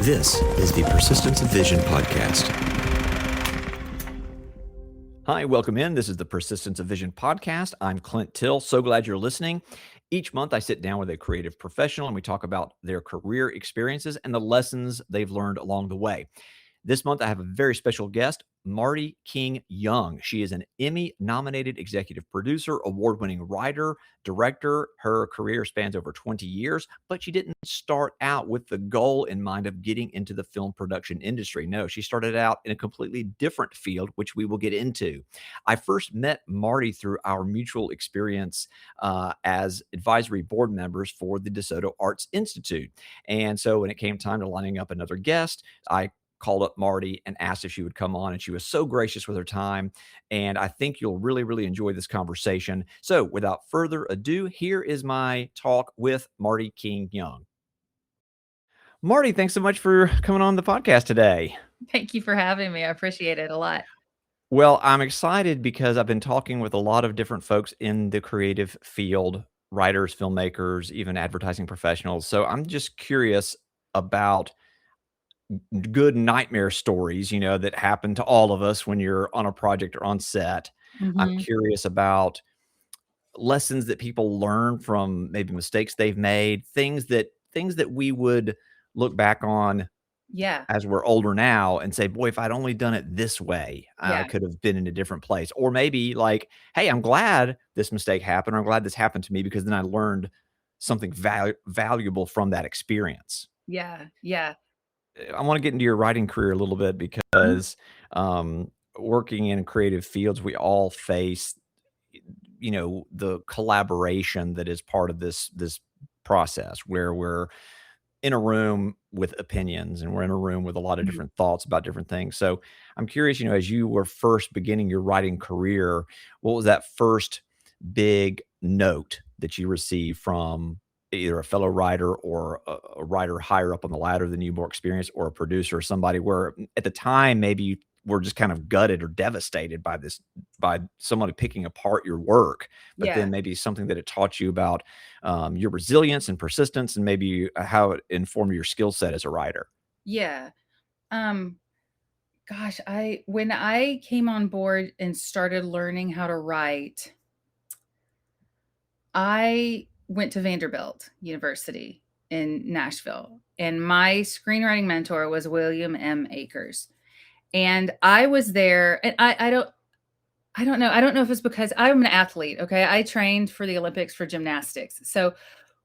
This is the Persistence of Vision podcast. Hi, welcome in. This is the Persistence of Vision podcast. I'm Clint Till. So glad you're listening. Each month, I sit down with a creative professional and we talk about their career experiences and the lessons they've learned along the way. This month, I have a very special guest, Marti King Young. She is an Emmy-nominated executive producer, award-winning writer, director. Her career spans over 20 years, but she didn't start out with the goal in mind of getting into the film production industry. No, she started out in a completely different field, which we will get into. I first met Marti through our mutual experience as advisory board members for the DeSoto Arts Institute. And so when it came time to lining up another guest, I called up Marti and asked if she would come on, and she was so gracious with her time. And I think you'll really, really enjoy this conversation. So without further ado, here is my talk with Marti King Young. Marti, thanks so much for coming on the podcast today. Thank you for having me. I appreciate it a lot. Well, I'm excited because I've been talking with a lot of different folks in the creative field, writers, filmmakers, even advertising professionals. So I'm just curious about good nightmare stories, that happen to all of us when you're on a project or on set. I'm curious about lessons that people learn from maybe mistakes they've made, things that we would look back on as we're older now and say, boy, if I'd only done it this way, I could have been in a different place. Or maybe like, hey, I'm glad this mistake happened, or I'm glad this happened to me because then I learned something valuable from that experience. Yeah. I want to get into your writing career a little bit because working in creative fields, we all face, the collaboration that is part of this process where we're in a room with opinions and we're in a room with a lot of different thoughts about different things. So I'm curious, as you were first beginning your writing career, what was that first big note that you received from either a fellow writer or a writer higher up on the ladder than you, more experienced, or a producer or somebody where at the time maybe you were just kind of gutted or devastated by somebody picking apart your work, but then maybe something that it taught you about your resilience and persistence and maybe how it informed your skill set as a writer? Yeah. Gosh, when I came on board and started learning how to write, I went to Vanderbilt University in Nashville, and my screenwriting mentor was William Akers. And I was there, and I don't know. I don't know if it's because I'm an athlete. Okay. I trained for the Olympics for gymnastics. So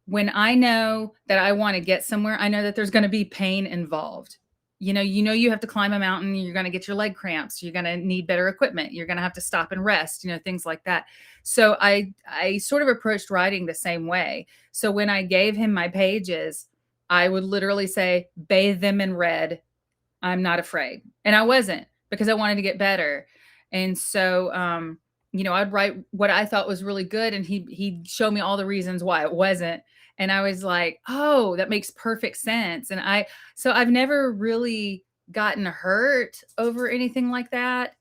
when I know that I want to get somewhere, I know that there's going to be pain involved. You have to climb a mountain. You're going to get your leg cramps. You're going to need better equipment. You're going to have to stop and rest, things like that. So I sort of approached writing the same way. So when I gave him my pages, I would literally say, bathe them in red. I'm not afraid. And I wasn't, because I wanted to get better. And so, I'd write what I thought was really good, and he'd show me all the reasons why it wasn't. And I was like, oh, that makes perfect sense. And I've never really gotten hurt over anything like that.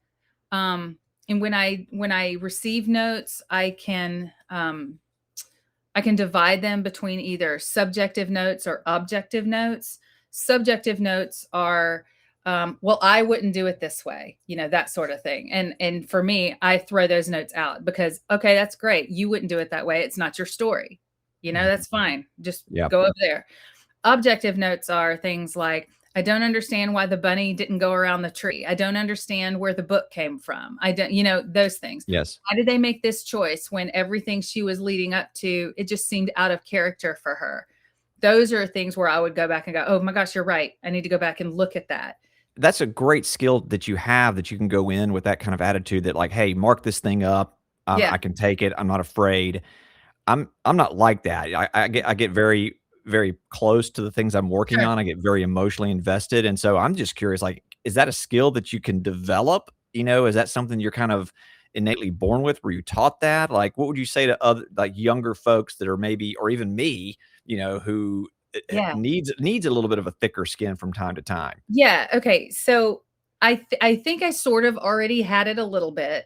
And when I receive notes, I can divide them between either subjective notes or objective notes. Subjective notes are, well, I wouldn't do it this way, that sort of thing. And for me, I throw those notes out because, okay, that's great. You wouldn't do it that way. It's not your story. That's fine. Just go up there. Objective notes are things like, I don't understand why the bunny didn't go around the tree. I don't understand where the book came from. I don't, those things. Yes. Why did they make this choice when everything she was leading up to, it just seemed out of character for her? Those are things where I would go back and go, oh my gosh, you're right. I need to go back and look at that. That's a great skill that you have, that you can go in with that kind of attitude that like, hey, mark this thing up. I can take it. I'm not afraid. I'm not like that. I get very, very close to the things I'm working on. I get very emotionally invested. And so I'm just curious, like, is that a skill that you can develop? Is that something you're kind of innately born with? Were you taught that? Like, what would you say to other, like, younger folks that are maybe, or even me, who needs a little bit of a thicker skin from time to time? Yeah. Okay. So I think I sort of already had it a little bit,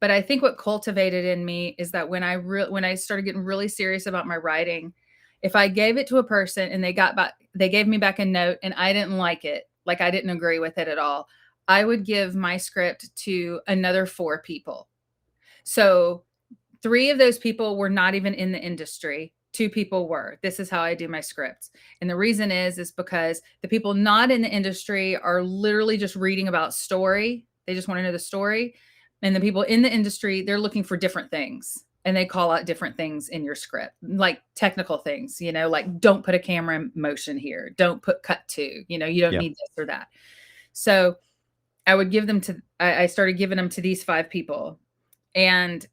but I think what cultivated in me is that when I started getting really serious about my writing, if I gave it to a person and they got they gave me back a note and I didn't like it, like I didn't agree with it at all, I would give my script to another 4 people. So 3 of those people were not even in the industry. 2 people were. This is how I do my scripts. And the reason is because the people not in the industry are literally just reading about story. They just want to know the story. And the people in the industry, they're looking for different things. And they call out different things in your script, like technical things, like don't put a camera in motion here. Don't put cut to, you don't need this or that. So I would give them I started giving them to these 5 people. And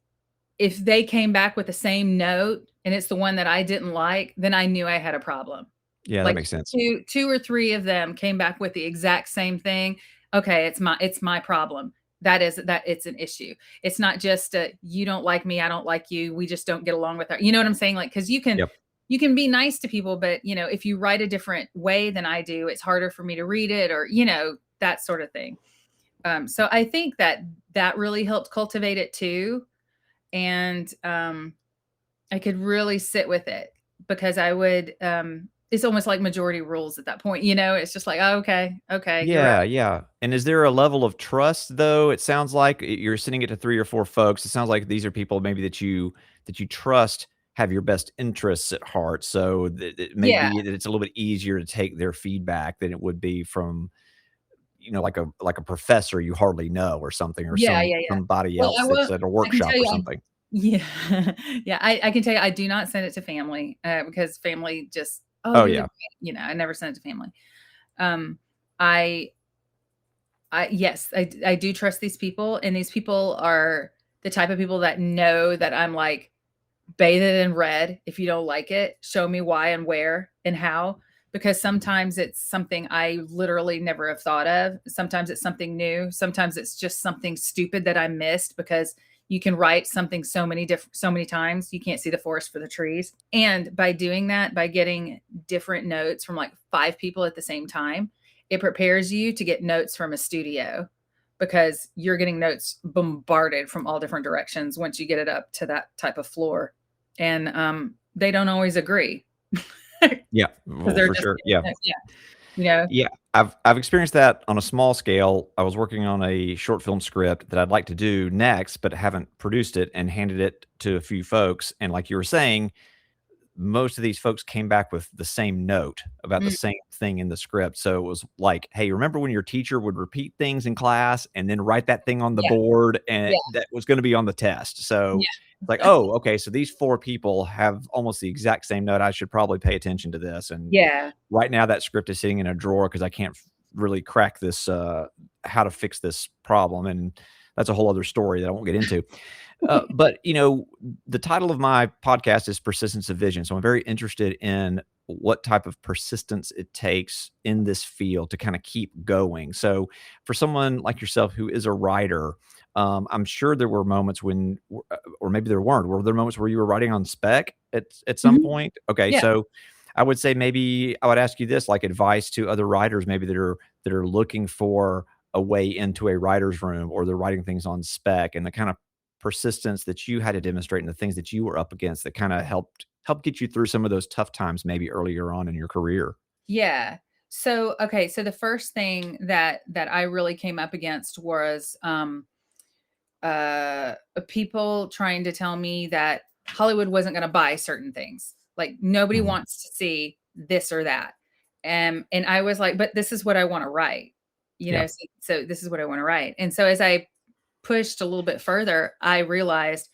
if they came back with the same note and it's the one that I didn't like, then I knew I had a problem. Yeah, that makes sense. Two or 3 of them came back with the exact same thing. Okay, it's my problem. That it's an issue. It's not just you don't like me, I don't like you, we just don't get along with our, you know what I'm saying? Like, because you can be nice to people, but if you write a different way than I do, it's harder for me to read it, or that sort of thing. So I think that really helped cultivate it too. And I could really sit with it, because I would it's almost like majority rules at that point, it's just like, oh, okay. Yeah, Right. yeah. And is there a level of trust, though? It sounds like you're sending it to 3 or 4 folks. It sounds like these are people maybe that you trust have your best interests at heart. So it may Yeah. be that it's a little bit easier to take their feedback than it would be from, like a professor you hardly know or something, or Yeah. somebody Well, else that's at a I can workshop tell or you, something. yeah, yeah. I can tell you, I do not send it to family, because family just, oh, Oh, you're the, yeah. I never send it to family. Um, I yes, I do trust these people, and these people are the type of people that know that I'm like, bathe it in red. If you don't like it, show me why and where and how. Because sometimes it's something I literally never have thought of. Sometimes it's something new. Sometimes it's just something stupid that I missed, because you can write something so many times, you can't see the forest for the trees. And by doing that, by getting different notes from like 5 people at the same time, it prepares you to get notes from a studio, because you're getting notes bombarded from all different directions once you get it up to that type of floor. And they don't always agree. Yeah. 'Cause Well, they're for just, sure. Yeah. yeah. Yeah, I've experienced that on a small scale. I was working on a short film script that I'd like to do next, but haven't produced it and handed it to a few folks. And like you were saying, most of these folks came back with the same note about the Mm, same thing in the script. So it was like, "Hey, remember when your teacher would repeat things in class and then write that thing on the yeah, board and yeah, that was gonna be on the test?" So yeah, it's like, "Oh, okay, so these 4 people have almost the exact same note. I should probably pay attention to this." And yeah, right now that script is sitting in a drawer because I can't really crack this, how to fix this problem, and that's a whole other story that I won't get into. But, the title of my podcast is Persistence of Vision, so I'm very interested in what type of persistence it takes in this field to kinda keep going. So, for someone like yourself who is a writer, I'm sure there were moments when or maybe there weren't. Were there moments where you were writing on spec at some mhm, point? Okay, yeah, so I would say maybe I would ask you this, like advice to other writers maybe that are looking for a way into a writer's room, or they're writing things on spec, and the kind of persistence that you had to demonstrate and the things that you were up against that kind of helped get you through some of those tough times maybe earlier on in your career. yeah. So, okay, so the first thing that I really came up against was, people trying to tell me that Hollywood wasn't gonna buy certain things. Like, nobody Mhm. wants to see this or that. And I was like, "But this is what I wanna write." Yeah. So this is what I wanna write. And so as I pushed a little bit further, I realized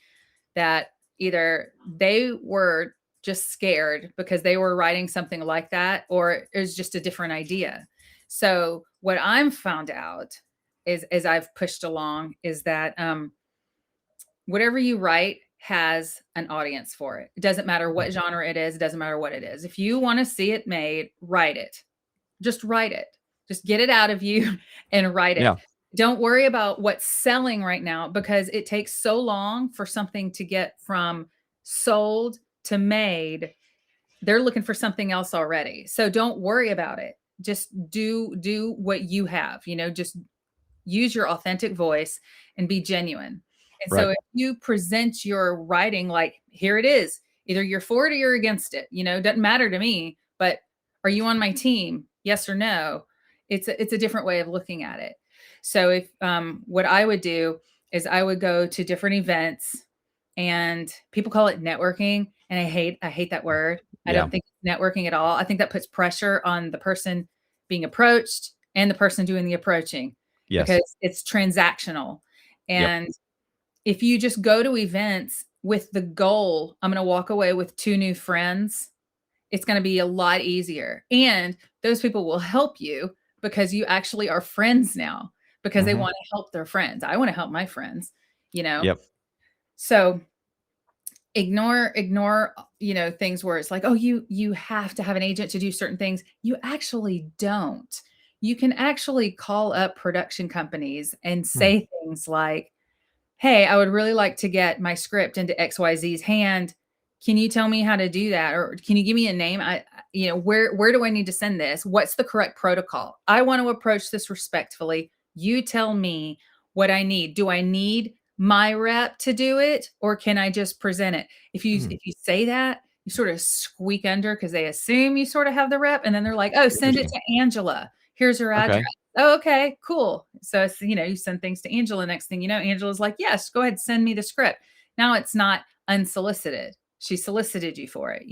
that either they were just scared because they were writing something like that, or it was just a different idea. So what I'm found out is, as I've pushed along, is that whatever you write has an audience for it. It doesn't matter what genre it is. It doesn't matter what it is. If you want to see it made, write it. Just write it. Just get it out of you and write it. Yeah. Don't worry about what's selling right now, because it takes so long for something to get from sold to made. They're looking for something else already. So don't worry about it. Just do what you have, just use your authentic voice and be genuine. And so Right. if you present your writing like, here it is, either you're for it or you're against it, doesn't matter to me, but Are you on my team? Yes or no? It's a different way of looking at it. So if what I would do is I would go to different events, and people call it networking, and I hate that word. I Yeah. don't think it's networking at all. I think that puts pressure on the person being approached and the person doing the approaching, Yes. because it's transactional. Yep. And if you just go to events with the goal, I'm going to walk away with 2 new friends, it's going to be a lot easier. And those people will help you because you actually are friends now, because they Mhm. want to help their friends. I want to help my friends, you know? Yep. So ignore, things where it's like, oh, you have to have an agent to do certain things. You actually don't. You can actually call up production companies and Hmm. say things like, hey, I would really like to get my script into XYZ's hand. Can you tell me how to do that? Or can you give me a name? Where do I need to send this? What's the correct protocol? I want to approach this respectfully. You tell me what I need. Do I need my rep to do it, or can I just present it? Hmm. If you say that, you sort of squeak under because they assume you sort of have the rep, and then they're like, "Oh, send it Interesting. to Angela. Here's her address." Okay. Oh, okay, cool. So it's, you send things to Angela. Next thing you know, Angela's like, yes, go ahead, send me the script. Now it's not unsolicited. She solicited you for it.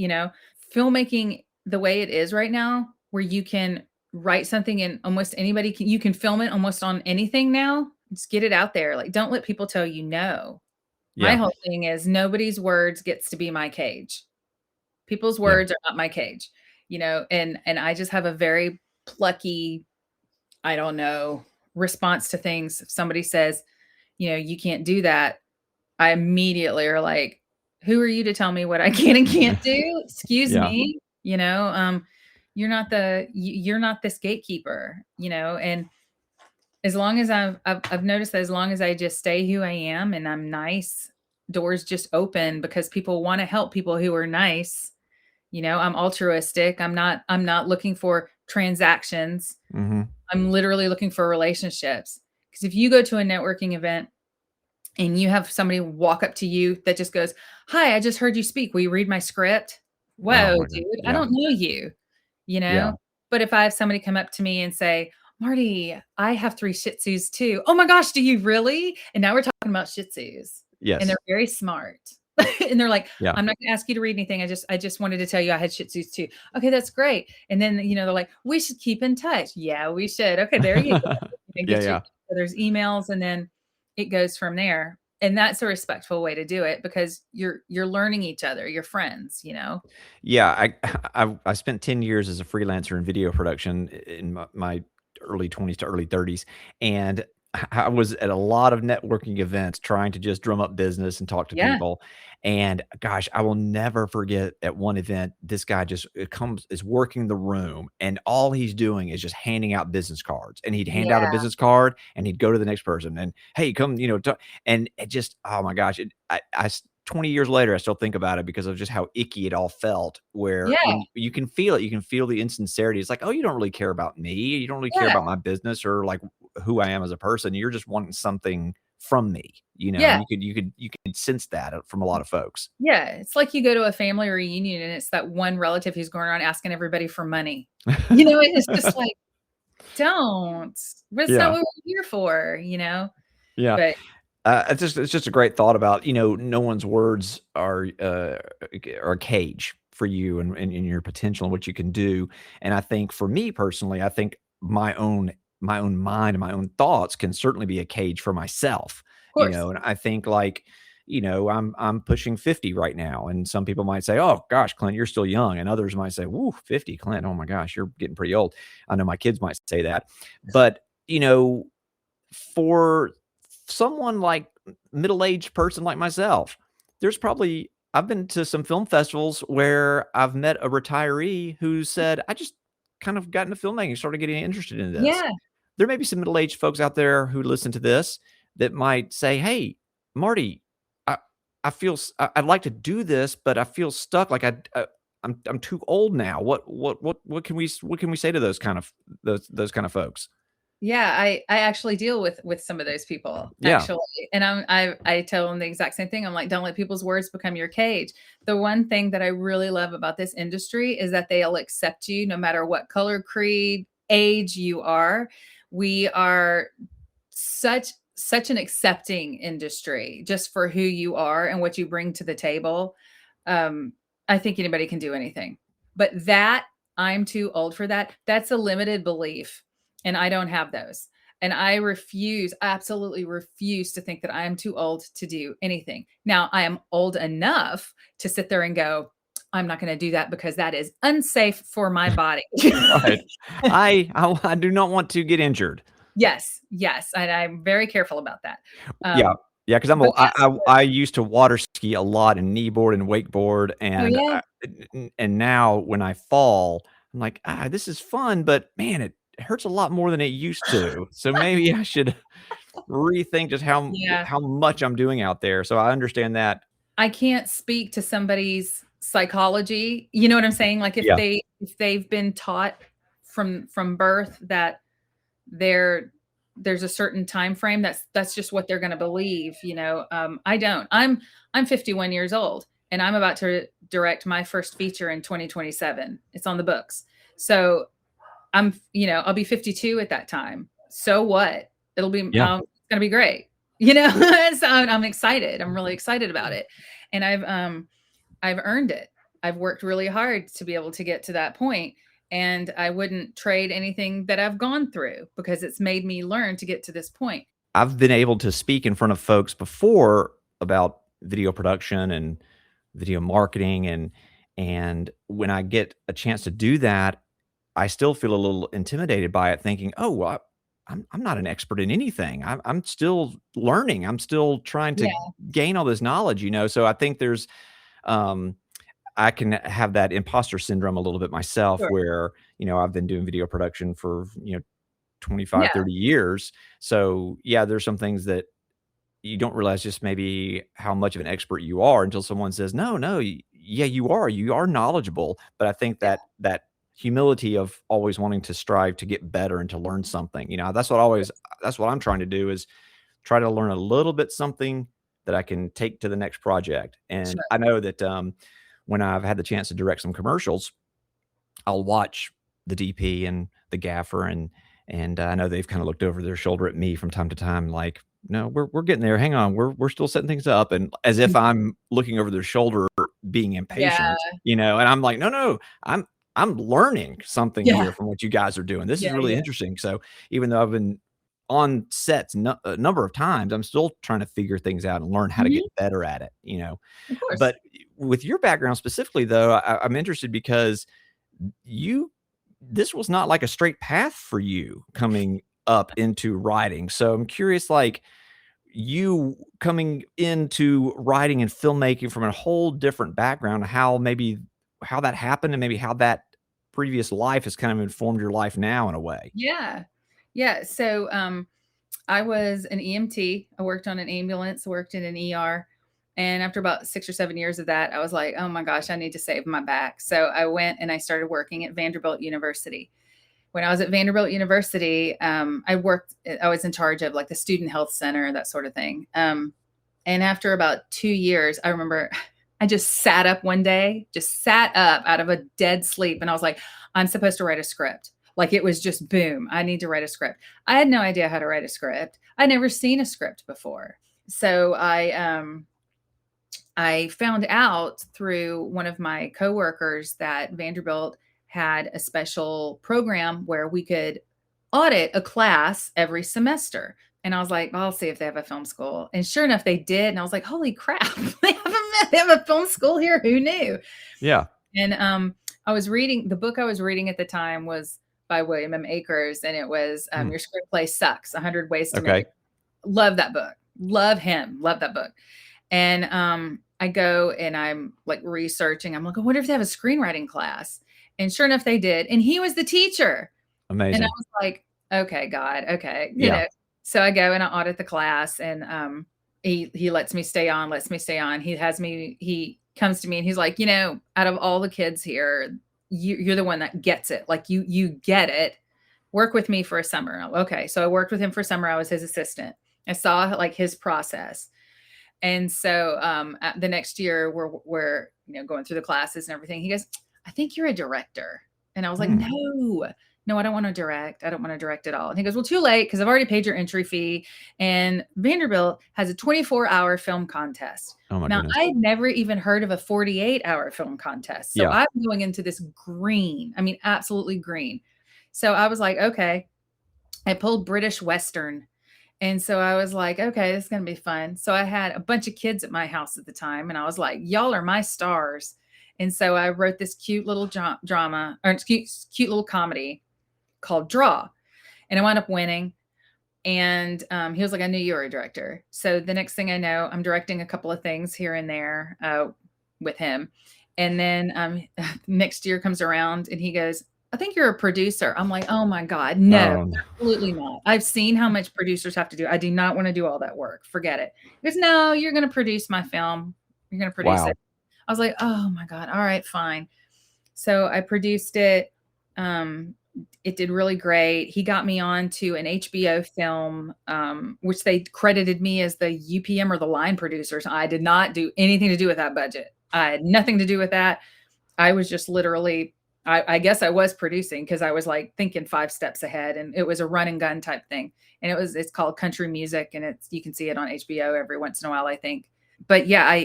Filmmaking the way it is right now, where you can write something and almost anybody you can film it almost on anything now. Just get it out there. Like, don't let people tell you no. My Yeah. whole thing is nobody's words gets to be my cage. People's Yeah. words are not my cage, and I just have a very plucky, I don't know, response to things. If somebody says, you can't do that, I immediately are like, who are you to tell me what I can and can't do? Excuse Yeah. me. You're not this gatekeeper, and as long as I've noticed that as long as I just stay who I am and I'm nice, doors just open because people want to help people who are nice. I'm altruistic. I'm not looking for transactions. Mhm. I'm literally looking for relationships. Because if you go to a networking event and you have somebody walk up to you that just goes, "Hi, I just heard you speak. Will you read my script?" Oh Whoa, my god. dude, I Yeah. don't know you, you know? Yeah. But if I have somebody come up to me and say, "Marty, I have 3 Shih Tzus too." "Oh my gosh, do you really?" And now we're talking about Shih Tzus, and they're Yes. very smart. And they're like, Yeah. "I'm not gonna ask you to read anything. I just wanted to tell you I had Shih Tzus too." "Okay, that's great." And then, they're like, "We should keep in touch." "Yeah, we should." "Okay, there you go." And Yeah, get you yeah. there's emails, and then it goes from there. And that's a respectful way to do it because you're learning each other, you're friends. Yeah, I spent 10 years as a freelancer in video production in my early 20s to early 30s, and I was at a lot of networking events trying to just drum up business and talk to Yeah, people, and gosh, I will never forget at one event, this guy just is working the room, and all he's doing is just handing out business cards, and he'd hand out a yeah, business card, and he'd go to the next person, and, "Hey, come," and it just, oh my gosh, 20 years later, I still think about it because of just how icky it all felt, where yeah, when you can feel it, you can feel the insincerity. It's like, "Oh, you don't really care about me. You don't really care yeah, about my business or, like, who I am as a person. You're just wanting something from me," and yeah, you could sense that, from a lot of folks. yeah. It's like you go to a family reunion and it's that one relative who's going around asking everybody for money. And it's just like, don't. That's not Yeah, what we're here for. yeah. But It's just a great thought about, no one's words are a cage for you and your potential and what you can do. And I think for me personally, I think my own mind and my own thoughts can certainly be a cage for myself, of course. and I think like, I'm pushing 50 right now. And some people might say, "Oh gosh, Clint, you're still young." And others might say, "Woo, 50, Clint. Oh my gosh, you're getting pretty old." I know my kids might say that. But, for someone like middle-aged person like myself, I've been to some film festivals where I've met a retiree who said, "I just kind of got into filmmaking, started getting interested in this." Yeah, There may be some middle-aged folks out there who listen to this that might say, "Hey, Marty, I I'd like to do this, but I feel stuck, like I'm too old now." What can we say to those kind of folks? Yeah, I actually deal with some of those people, Yeah. actually, and I tell them the exact same thing. I'm like, "Don't let people's words become your cage." The one thing that I really love about this industry is that they'll accept you no matter what color, creed, age you are. We are such an accepting industry just for who you are and what you bring to the table. Um, I think anybody can do anything. But that I'm too old for that. That's a limited belief, and I don't have those. And I refuse, absolutely refuse to think that I am too old to do anything. Now, I am old enough to sit there and go, I'm not going to do that because that is unsafe for my body. Right. I do not want to get injured. Yes, yes, and I'm very careful about that. Yeah. Um, Yeah, 'cause I'm a but that's I used to water ski a lot and kneeboard and wakeboard, oh, and yeah? and now when I fall, I'm like, "Ah, this is fun, but man, it hurts a lot more than it used to. So maybe I should rethink just Yeah. how much I'm doing out there." So I understand that. I can't speak to somebody's psychology, you know what I'm saying? Like, Yeah. if they've been taught from birth that there there's a certain time frame, that's just what they're gonna believe, you know? I don't. I'm 51 years old, and I'm about to direct my first feature in 2027. It's on the books. So, I'll be 52 at that time. So what? Yeah. It's gonna be great, you know? So I'm excited. I'm really excited about it, and I've earned it. I've worked really hard to be able to get to that point, and I wouldn't trade anything that I've gone through because it's made me learn to get to this point. I've been able to speak in front of folks before about video production and video marketing, and when I get a chance to do that, I still feel a little intimidated by it thinking, "Oh, well, I'm not an expert in anything. I'm still learning. I'm still trying to Yeah, gain all this knowledge," you know? So I think there's, um I can have that imposter syndrome a little bit myself sure. where, I've been doing video production for, 25, Yeah, 30 years. So, yeah, there's some things that you don't realize just maybe how much of an expert you are until someone says, "No, no, yeah, you are knowledgeable." But I think yeah, that humility of always wanting to strive to get better and to learn something, that's what I'm trying to do is try to learn a little bit something that I can take to the next project. And sure. I know that when I've had the chance to direct some commercials, I'll watch the DP and the gaffer, and I know they've kinda looked over their shoulder at me from time to time, like, "No, we're getting there. Hang on. We're still setting things up," and as if I'm looking over their shoulder being Yeah, impatient, and I'm like, "No, no, I'm learning something yeah, here from what you guys are doing. This is yeah, really yeah. interesting." So, even though I've been on sets a number of times, I'm still trying to figure things out and learn how to Mhm, get better at it. of course. But with your background specifically, though, I'm interested because you this was not like a straight path for you coming up into writing. So I'm curious, like you coming into writing and filmmaking from a whole different background, how that happened and maybe how that previous life has kind of informed your life now in a way. Yeah. Yeah, so, I was an EMT. I worked on an ambulance, worked in an ER, and after about 6 or 7 years of that, I was like, "Oh my gosh, I need to save my back." So I went and I started working at Vanderbilt University. When I was at Vanderbilt University, I was in charge of, like, the student health center, that sort of thing. And after about 2 years, I remember I just sat up one day, just sat up out of a dead sleep, and I was like, "I'm supposed to write a script." Like, it was just boom, I need to write a script. I had no idea how to write a script. I'd never seen a script before. So I found out through one of my coworkers that Vanderbilt had a special program where we could audit a class every semester. And I was like, "Well, I'll see if they have a film school." And sure enough, they did. And I was like, "Holy crap, they have a film school here. Who knew?" Yeah. And I was reading the book I was reading at the time was by William Akers, and it was Hmm. Your Screenplay Sucks, 100 Ways to Make Okay. It. Love that book. Love him. Love that book. And, I go and I'm, like, researching. I'm like, "I wonder if they have a screenwriting class." And sure enough, they did, and he was the teacher. And I Amazing. was like, "Okay, God, okay," Yeah. So I go and I audit the class, and, he lets me stay on. He comes to me and he's like, "Out of all the kids here, you're the one that gets it. Like, you get it. work with me for a summer. Okay. So I worked with him for a summer. I was his assistant. I saw like his process. And so the next year we're going through the classes and everything. He goes, I think you're a director. And I was like, no, I don't want to direct. I don't want to direct at all. And he goes, well, too late, because I've already paid your entry fee. And Vanderbilt has a 24-hour film contest. Oh my Now, goodness. I had never even heard of a 48-hour film contest. So I'm going into this green. I mean, absolutely green. So I was like, okay. I pulled British Western. And so I was like, okay, this is going to be fun. So I had a bunch of kids at my house at the time. And I was like, y'all are my stars. And so I wrote this cute little drama, or cute little comedy called Draw. And I wound up winning. And he was like, I knew you were a director. So the next thing I know, I'm directing a couple of things here and there with him. And then next year comes around and he goes, I think you're a producer. I'm like, oh my God, no, absolutely not. I've seen how much producers have to do. I do not want to do all that work. Forget it. He goes, no, you're going to produce my film. You're going to produce it. I was like, oh my God. All right, fine. So I produced it. It did really great. He got me on to an HBO film, which they credited me as the UPM or the line producers. I did not do anything to do with that budget. I had nothing to do with that. I was just literally, I guess I was producing, because I was like thinking 5 steps ahead, and it was a run and gun type thing. And it's called Country Music, and you can see it on HBO every once in a while, I think. But yeah,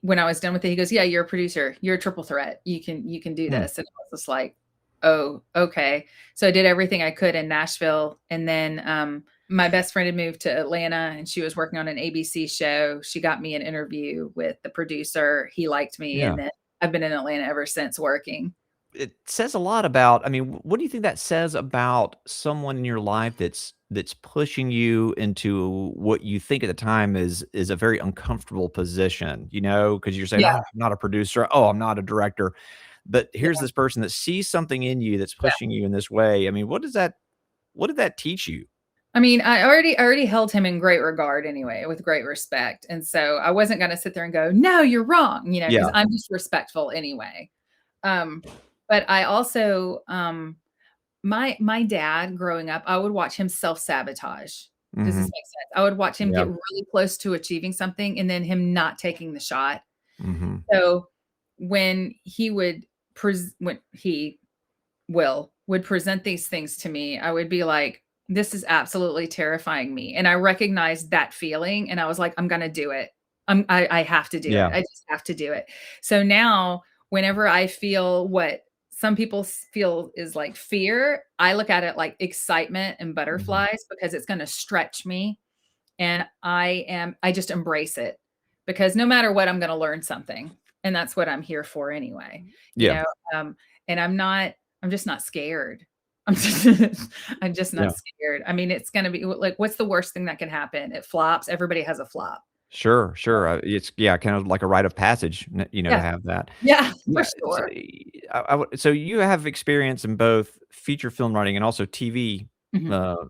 when I was done with it, he goes, yeah, you're a producer. You're a triple threat. You can do this. And I was just like, oh, okay. So I did everything I could in Nashville. And then my best friend had moved to Atlanta, and she was working on an ABC show. She got me an interview with the producer. He liked me. And then I've been in Atlanta ever since working. It says a lot about, I mean, what do you think that says about someone in your life that's pushing you into what you think at the time is a very uncomfortable position, because you're saying, oh, I'm not a producer. Oh, I'm not a director. But here's this person that sees something in you that's pushing you in this way. I mean, what did that teach you? I mean, I already held him in great regard anyway, with great respect. And so I wasn't going to sit there and go, no, you're wrong, because I'm just respectful anyway. But I also, my dad growing up, I would watch him self-sabotage. Does this make sense? I would watch him get really close to achieving something and then him not taking the shot. So when he would would present these things to me, I would be like, this is absolutely terrifying me. And I recognized that feeling, and I was like, I'm going to do it. I have to do it. I just have to do it. So now whenever I feel what some people feel is like fear, I look at it like excitement and butterflies, because it's going to stretch me. And I just embrace it, because no matter what, I'm going to learn something. And that's what I'm here for anyway. And I'm just not scared. I'm just not scared. I mean, it's going to be like, what's the worst thing that can happen? It flops. Everybody has a flop. Sure. It's kind of like a rite of passage, to have that. Yeah, for sure. So you have experience in both feature film writing and also TV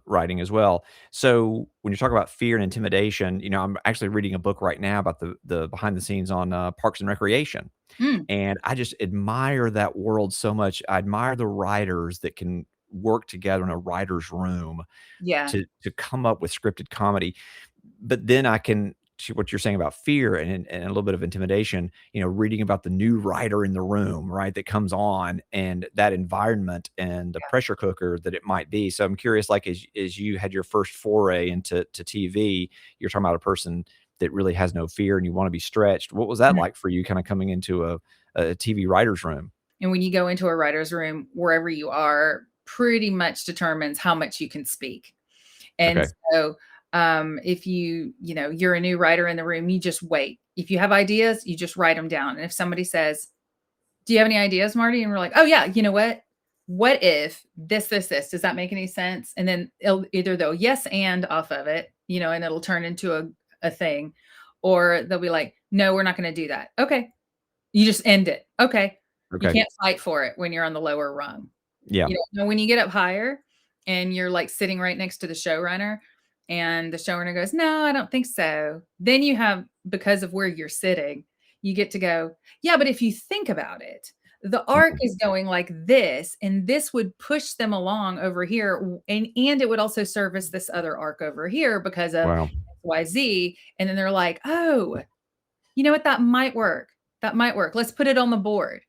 writing as well. So when you talk about fear and intimidation, I'm actually reading a book right now about the behind the scenes on Parks and Recreation. And I just admire that world so much. I admire the writers that can work together in a writer's room to come up with scripted comedy. But then I can, to what you're saying about fear and a little bit of intimidation, reading about the new writer in the room, right, that comes on, and that environment and the pressure cooker that it might be. So I'm curious, like, as you had your first foray into TV, you're talking about a person that really has no fear and you want to be stretched. What was that like for you, kind of coming into a TV writer's room? And when you go into a writer's room, wherever you are, pretty much determines how much you can speak. And so if you're a new writer in the room, you just wait. If you have ideas, you just write them down. And if somebody says, do you have any ideas, Marti? And we're like, oh yeah, you know what? What if this, does that make any sense? And then they'll yes and off of it, and it'll turn into a thing, or they'll be like, no, we're not going to do that. Okay. You just end it. Okay. You can't fight for it when you're on the lower rung. Yeah. When you get up higher and you're like sitting right next to the showrunner, and the showrunner goes, no, I don't think so. Then you have, because of where you're sitting, you get to go, yeah, but if you think about it, the arc is going like this, and this would push them along over here, and it would also service this other arc over here because of Wow. XYZ. And then they're like, oh, you know what? That might work. That might work. Let's put it on the board.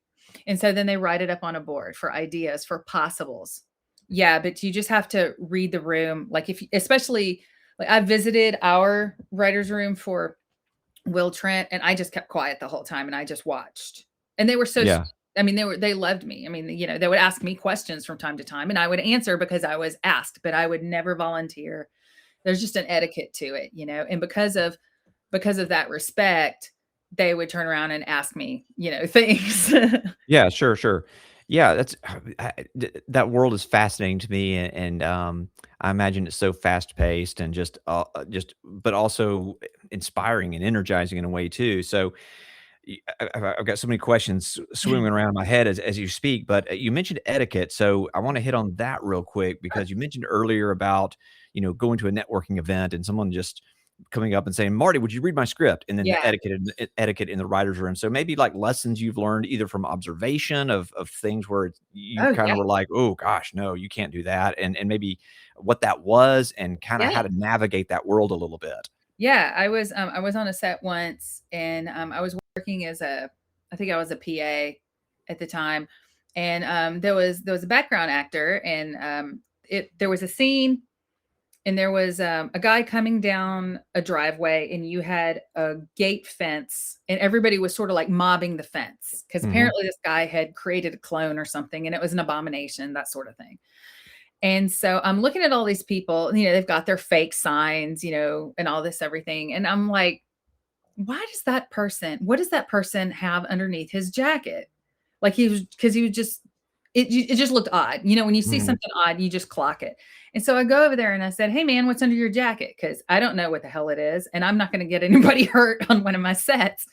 And so then they write it up on a board for ideas, for possibles. Yeah, but you just have to read the room. Like especially like I visited our writer's room for Will Trent, and I just kept quiet the whole time and I just watched. And they were so Yeah. I mean, they loved me. I mean, they would ask me questions from time to time and I would answer because I was asked, but I would never volunteer. There's just an etiquette to it, and because of that respect, they would turn around and ask me, things. Yeah, sure. Yeah, that's that world is fascinating to me, I imagine it's so fast-paced and just but also inspiring and energizing in a way too. So, I've got so many questions swimming around in my head as you speak, but you mentioned etiquette, so I wanna hit on that real quick because you mentioned earlier about, going to a networking event and someone just coming up and saying, "Marty, would you read my script?" And then the Yeah. etiquette in the writer's room. So maybe like lessons you've learned either from observation of things where you Oh, kind yeah. of were like, "Oh gosh, no, you can't do that," and maybe what that was and kinda Yeah. how to navigate that world a little bit. Yeah, I was on a set once, and I was working as I think I was a PA at the time, and there was a background actor, and there was a scene, and there was a guy coming down a driveway, and you had a gate fence, and everybody was sort of like mobbing the fence because Mhm. apparently this guy had created a clone or something, and it was an abomination, that sort of thing. And so I'm looking at all these people, they've got their fake signs, and all this everything. And I'm like, what does that person have underneath his jacket? Like because he was just, it just looked odd. When you see Mhm. something odd, you just clock it. And so I go over there and I said, hey man, what's under your jacket? Because I don't know what the hell it is. And I'm not going to get anybody hurt on one of my sets.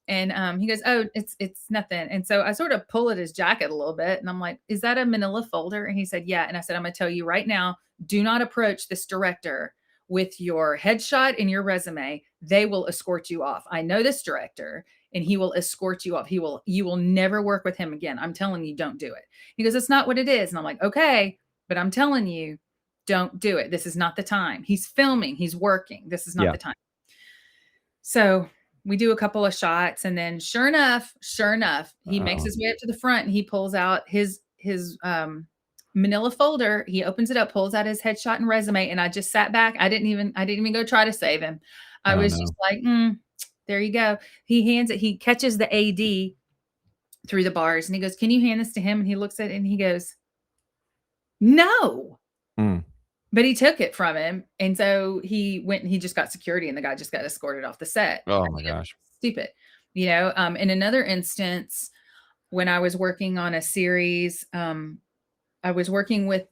And he goes, "Oh, it's nothing." And so I sort of pull at his jacket a little bit, and I'm like, "Is that a manila folder?" And he said, "Yeah." And I said, "I'm gonna tell you right now, do not approach this director with your headshot and your resume. They will escort you off. I know this director, and he will escort you off. You will never work with him again. I'm telling you, don't do it." He goes, "It's not what it is." And I'm like, "Okay, but I'm telling you, don't do it. This is not the time. He's filming. He's working. This is not Yeah. the time." So we do a couple of shots, and then sure enough, he makes Uh-oh. his way up to the front and he pulls out his manila folder. He opens it up, pulls out his headshot and resume, and I just sat back. I didn't even go try to save him. I Oh, was just no. like, there you go. He catches the AD through the bars and he goes, "Can you hand this to him?" And he looks at it and he goes, "No." Mm. But he took it from him, and so he went and he just got security, and the guy just got escorted off the set. Oh I my mean, it was gosh. stupid. In another instance, when I was working on a series, I was working with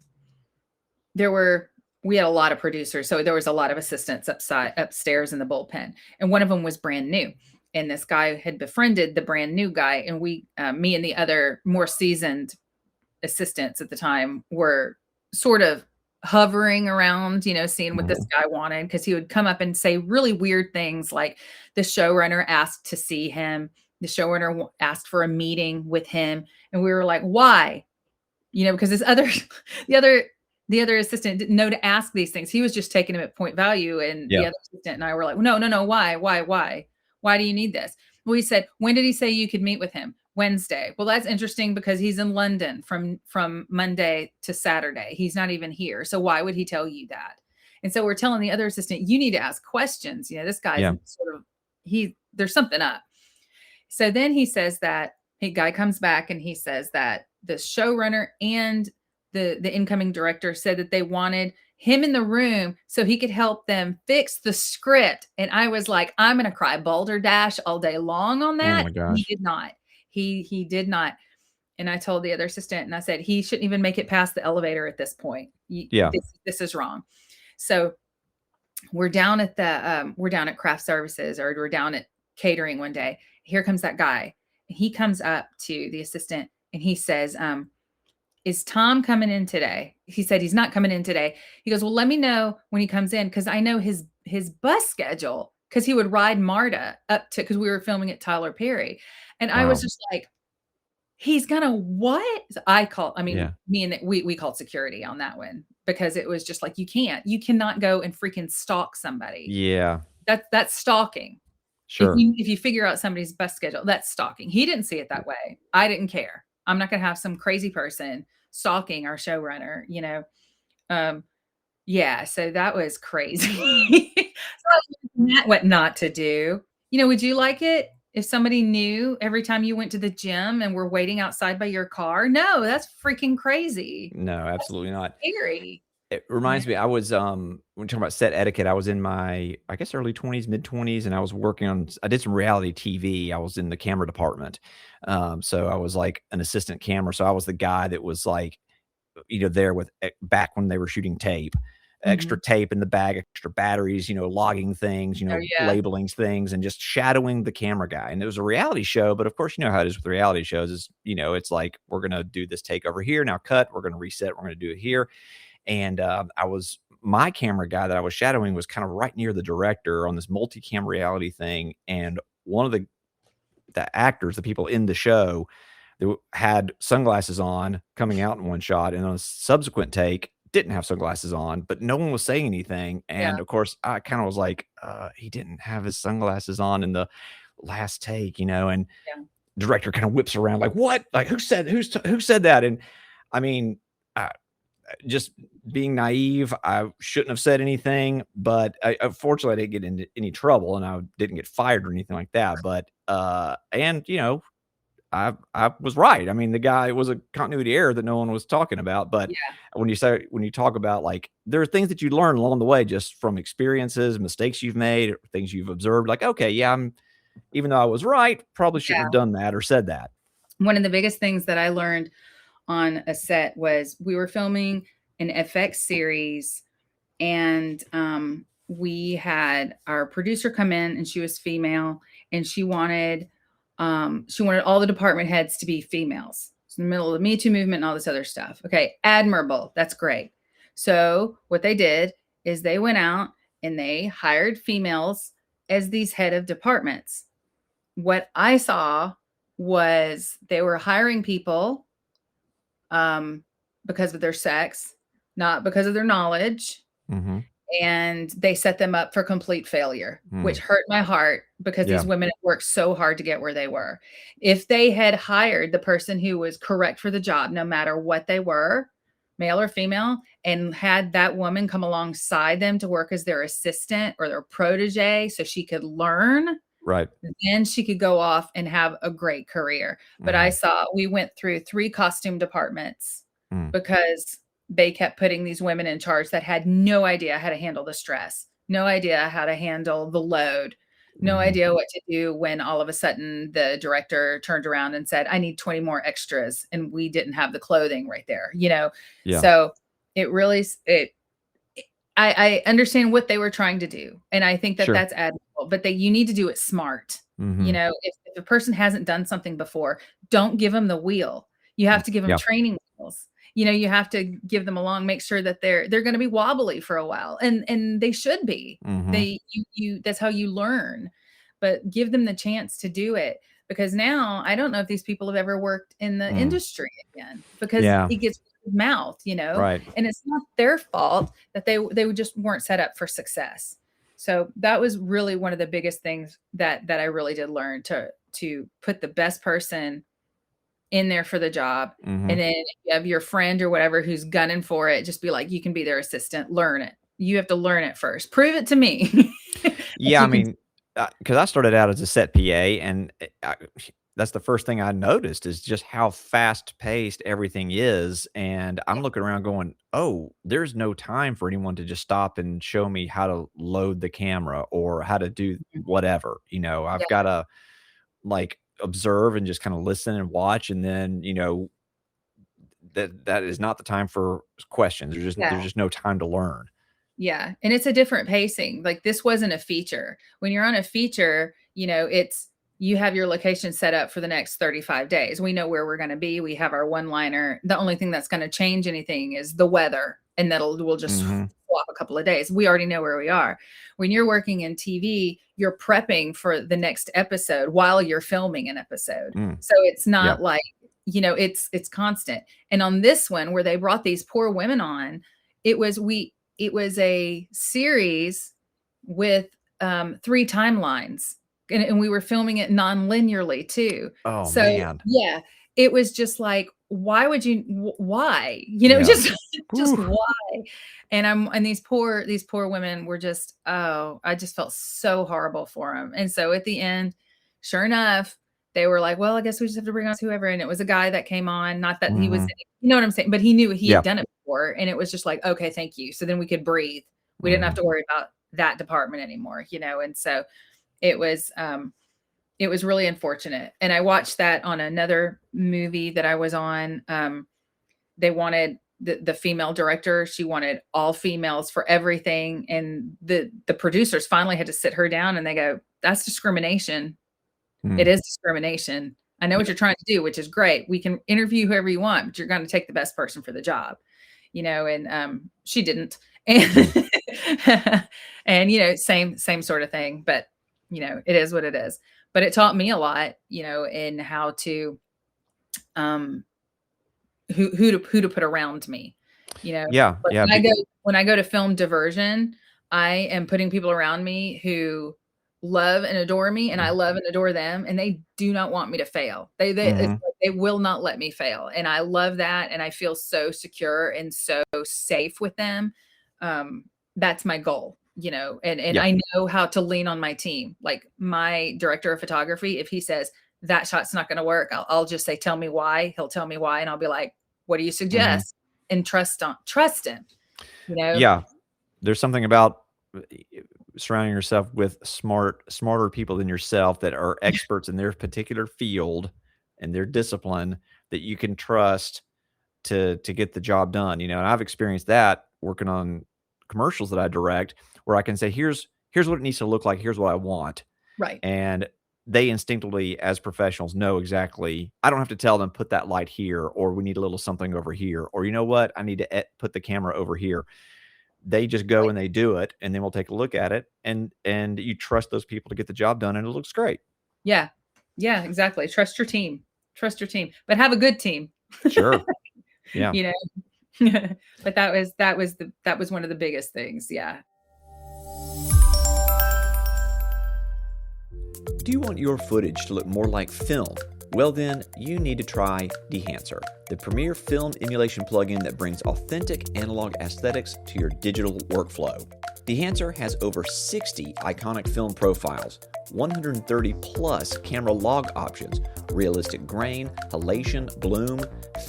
there were we had a lot of producers, so there was a lot of assistants upstairs in the bullpen, and one of them was brand new. And this guy had befriended the brand new guy, and me and the other more seasoned assistants at the time were sort of hovering around, seeing what this Mhm. guy wanted because he would come up and say really weird things like the showrunner asked to see him. The showrunner asked for a meeting with him, and we were like, "Why?" Because this other, the other, the other assistant didn't know to ask these things. He was just taking him at point value, and the Yeah. other assistant and I were like, "No, no, no. Why do you need this?" Well, he said, "When did he say you could meet with him?" Wednesday. Well, that's interesting because he's in London from Monday to Saturday. He's not even here. So why would he tell you that? And so we're telling the other assistant, you need to ask questions. This guy's Yeah. sort of there's something up. So then he says that a guy comes back and he says that the showrunner and the incoming director said that they wanted him in the room so he could help them fix the script. And I was like, I'm gonna cry balderdash all day long on Oh that. my He gosh. did not. He did not. And I told the other assistant and I said, he shouldn't even make it past the elevator at this point. Yeah. This is wrong. So we're down at craft services, or we're down at catering one day. Here comes that guy. And he comes up to the assistant and he says, "Is Tom coming in today?" He said he's not coming in today. He goes, "Well, let me know when he comes in because I know his bus schedule because he would ride Marta up to because we were filming at Tyler Perry." And I was Wow. just like, he's gonna what? I mean, Yeah. me and we called security on that one because it was just like, you cannot go and freaking stalk somebody. Yeah. That's stalking. Sure. If you figure out somebody's bus schedule, that's stalking. He didn't see it that way. I didn't care. I'm not gonna have some crazy person stalking our showrunner, you know? Um, yeah, so that was crazy. So what not to do. You know, would you like it if somebody knew every time you went to the gym and were waiting outside by your car? No, that's freaking crazy. No, That's absolutely not. scary. It Yeah. reminds me, I was, when talking about set etiquette, I was in my, I guess, early 20s, mid-20s, and I was working on I did some reality TV. I was in the camera department. So I was like an assistant camera. So I was the guy that was like, there with back when they were shooting tape, extra Mhm. tape in the bag, extra batteries, logging things, Oh, yeah. labeling things, and just shadowing the camera guy. And it was a reality show, but of course, you know how it is with reality shows is, it's like, we're going to do this take over here. Now cut, we're going to reset. We're going to do it here. And my camera guy that I was shadowing was kind of right near the director on this multi-cam reality thing. And one of the actors, the people in the show, that had sunglasses on coming out in one shot, and on a subsequent take didn't have sunglasses on, but no one was saying anything. Yeah. And of course, I kind of was like, he didn't have his sunglasses on in the last take, and Yeah. director kind of whips around like, what? Like, who said that? And I mean, just being naive, I shouldn't have said anything, but unfortunately, I didn't get into any trouble, and I didn't get fired or anything like that. But and I was right. I mean, the guy, it was a continuity error that no one was talking about. But Yeah. when you talk about, like, there are things that you learn along the way just from experiences, mistakes you've made, or things you've observed. Like, okay, yeah, even though I was right, probably shouldn't Yeah. have done that or said that. One of the biggest things that I learned on a set was we were filming an FX series, and we had our producer come in, and she was female, and she wanted all the department heads to be females. It's in the middle of the Me Too movement and all this other stuff. Okay, admirable. That's great. So what they did is they went out and they hired females as these head of departments. What I saw was they were hiring people because of their sex, not because of their knowledge. Mhm. And they set them up for complete failure, which Mm. hurt my heart because these Yeah. women had worked so hard to get where they were. If they had hired the person who was correct for the job, no matter what they were, male or female, and had that woman come alongside them to work as their assistant or their protege so she could learn, Right. then she could go off and have a great career. But Mhm. we went through 3 costume departments Mm. because they kept putting these women in charge that had no idea how to handle the stress, no idea how to handle the load, no Mhm. idea what to do when all of a sudden the director turned around and said, I need 20 more extras. And we didn't have the clothing right there, you know? Yeah. So it really, I understand what they were trying to do. And I think that Sure. that's admirable, but you need to do it smart. You Mhm. know, if a person hasn't done something before, don't give them the wheel. You have to give them Yeah. training wheels. You know, you have to give them along, make sure that they're going to be wobbly for a while, and they should be. Mhm. You that's how you learn. But give them the chance to do it, because now I don't know if these people have ever worked in the Mm. industry again, because Yeah. it gets word of mouth, you know, Right. and it's not their fault that they just weren't set up for success. So that was really one of the biggest things that I really did learn, to put the best person in there for the job. And Mhm. then if you have your friend or whatever who's gunning for it, just be like, you can be their assistant, learn it. You have to learn it first. Prove it to me that Yeah, I you can. mean, because I started out as a set PA, and that's the first thing I noticed is just how fast paced everything is. And I'm looking around going, oh, there's no time for anyone to just stop and show me how to load the camera or how to do whatever. I've Yeah, got to, like, observe and just kind of listen and watch. And then, that is not the time for questions. yeah. There's just no time to learn. Yeah, and it's a different pacing. Like, this wasn't a feature. When you're on a feature, you know, you have your location set up for the next 35 days. We know where we're gonna be. We have our one-liner. The only thing that's gonna change anything is the weather, and we'll just Hmm. swap a couple of days. We already know where we are. When you're working in TV, you're prepping for the next episode while you're filming an episode. Mm. So it's Yeah. not like it's constant. And on this one, where they brought these poor women on, it was a series with 3 timelines, and we were filming it non-linearly too. Oh, So man. yeah, it was just like, why would you? Why? Yeah. Just Ooh. why? And these poor women were just, oh, I just felt so horrible for them. And so at the end, sure enough, they were like, well, I guess we just have to bring on whoever. And it was a guy that came on, not that he was, Mhm. you know what I'm saying? But he knew he Yeah. had done it before. And it was just like, okay, thank you. So then we could breathe. We didn't have Mhm. to worry about that department anymore, And so it was, really unfortunate. And I watched that on another movie that I was on. They wanted the female director. She wanted all females for everything. And the producers finally had to sit her down and they go, that's discrimination. It Mm. is discrimination. I know what you're trying to do, which is great. We can interview whoever you want, but you're going to take the best person for the job, and she didn't. Mm. And and same sort of thing, but it is what it is. But it taught me a lot, in how to who to put around me, Yeah, But yeah, when I go to film diversion, I am putting people around me who love and adore me, and I love and adore them, and they do not want me to fail. It's Mhm. like they will not let me fail, and I love that, and I feel so secure and so safe with them. Um, that's my goal, and Yeah. I know how to lean on my team. Like my director of photography, if he says that shot's not going to work, I'll just say, tell me why. He'll tell me why, and I'll be like, what do you Mhm. suggest? And trust him, you know? Yeah. There's something about surrounding yourself with smarter people than yourself that are experts in their particular field and their discipline that you can trust to get the job done, and I've experienced that working on commercials that I direct where I can say, "Here's what it needs to look like, here's what I want." Right. And they instinctively, as professionals, know exactly. I don't have to tell them, "Put that light here," or, "We need a little something over here," or, "You know what? I need to put the camera over here." They just go Right. and they do it, and then we'll take a look at it, and you trust those people to get the job done, and it looks great. Yeah. Yeah, exactly. Trust your team. Trust your team, but have a good team, Sure. Yeah. you know? But that was one of the biggest things. Yeah. Do you want your footage to look more like film? Well then, you need to try Dehancer, the premier film emulation plugin that brings authentic analog aesthetics to your digital workflow. Dehancer has over 60 iconic film profiles, 130 plus camera log options, realistic grain, halation, bloom,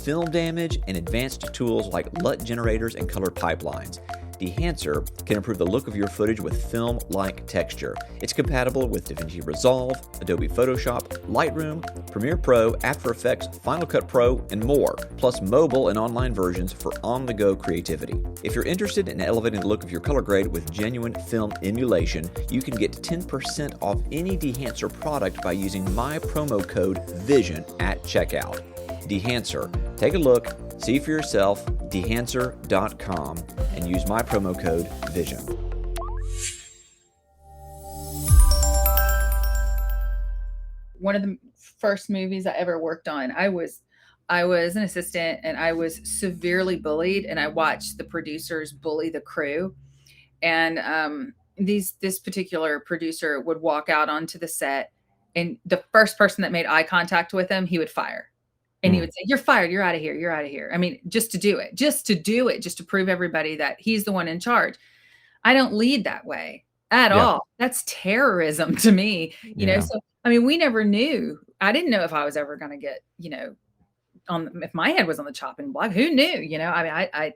film damage, and advanced tools like LUT generators and color pipelines. Dehancer can improve the look of your footage with film-like texture. It's compatible with DaVinci Resolve, Adobe Photoshop, Lightroom, Premiere Pro, After Effects, Final Cut Pro, and more, plus mobile and online versions for on-the-go creativity. If you're interested in elevating the look of your color grade with genuine film emulation, you can get 10% off any Dehancer product by using my promo code VISION at checkout. Dehancer. Take a look, see for yourself, dehancer.com, and use my promo code VISION. One of the first movies I ever worked on, I was an assistant and I was severely bullied, and I watched the producers bully the crew. And this particular producer would walk out onto the set, and the first person that made eye contact with him, he would fire. And he Mm. would say, "You're fired. You're out of here. You're out of here." I mean, just to do it, just to prove everybody that he's the one in charge. I don't lead that way at Yeah. all. That's terrorism to me, Yeah. So, I mean, we never knew. I didn't know if I was ever going to get, on if my head was on the chopping block. Who knew? I mean, I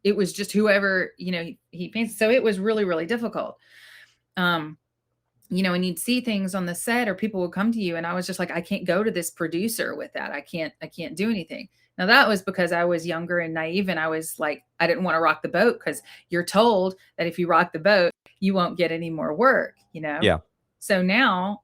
it was just whoever, he paints. So it was really, really difficult. Um, and you'd see things on the set or people would come to you, and I was just like, I can't go to this producer with that. I can't do anything. Now that was because I was younger and naive, and I was like, I didn't want to rock the boat, because you're told that if you rock the boat, you won't get any more work. Yeah. So now,